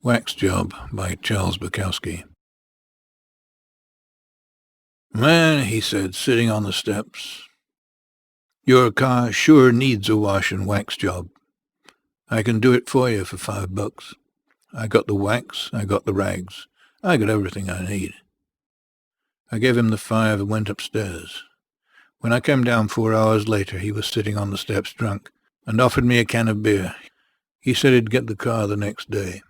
Wax Job by Charles Bukowski. "Man," he said, sitting on the steps, "your car sure needs a wash and wax job. I can do it for you for $5. I got the wax, I got the rags, I got everything I need." I gave him the $5 and went upstairs. When I came down 4 hours later, he was sitting on the steps drunk and offered me a can of beer. He said he'd get the car the next day.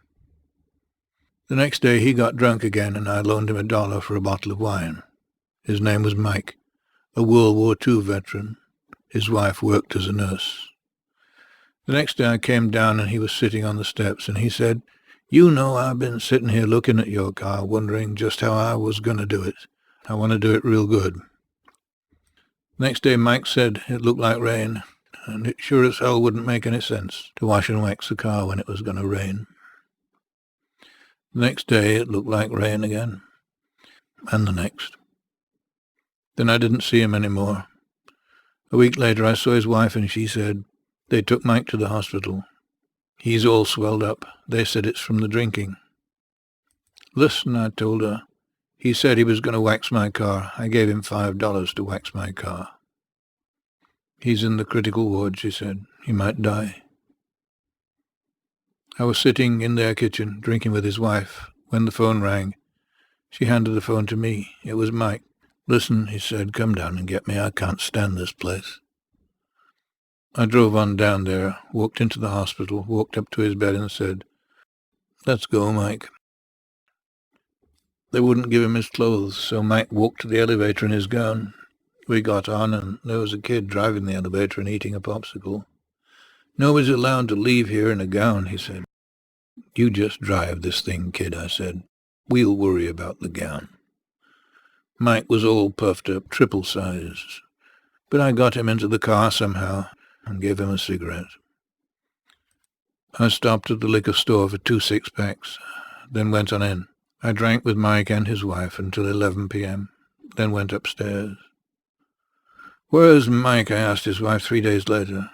The next day he got drunk again, and I loaned him $1 for a bottle of wine. His name was Mike, a World War II veteran. His wife worked as a nurse. The next day I came down and he was sitting on the steps, and he said, "You know, I've been sitting here looking at your car, wondering just how I was going to do it. I want to do it real good." Next day Mike said it looked like rain, and it sure as hell wouldn't make any sense to wash and wax the car when it was going to rain. The next day it looked like rain again, and the next. Then I didn't see him anymore. A week later I saw his wife, and she said they took Mike to the hospital. He's all swelled up. They said it's from the drinking. "Listen," I told her. "He said he was going to wax my car. I gave him $5 to wax my car." "He's in the critical ward," she said. "He might die." I was sitting in their kitchen, drinking with his wife, when the phone rang. She handed the phone to me. It was Mike. "Listen," he said, "come down and get me. I can't stand this place." I drove on down there, walked into the hospital, walked up to his bed and said, "Let's go, Mike." They wouldn't give him his clothes, so Mike walked to the elevator in his gown. We got on, and there was a kid driving the elevator and eating a popsicle. "Nobody's allowed to leave here in a gown," he said. "You just drive this thing, kid," I said. "We'll worry about the gown." Mike was all puffed up, triple size, but I got him into the car somehow and gave him a cigarette. I stopped at the liquor store for 2 six-packs, then went on in. I drank with Mike and his wife until 11 p.m., then went upstairs. "Where's Mike?" I asked his wife 3 days later.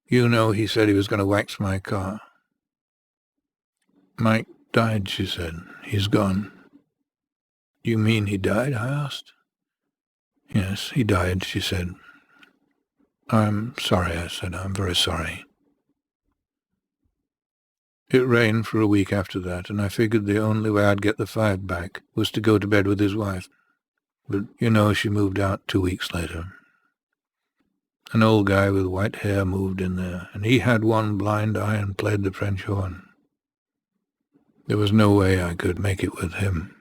"You know, he said he was going to wax my car." "Mike died," she said. "He's gone." "You mean he died?" I asked. "Yes, he died," she said. "I'm sorry," I said. "I'm very sorry." It rained for a week after that, and I figured the only way I'd get the $5 back was to go to bed with his wife. But, you know, she moved out 2 weeks later. An old guy with white hair moved in there, and he had one blind eye and played the French horn. There was no way I could make it with him.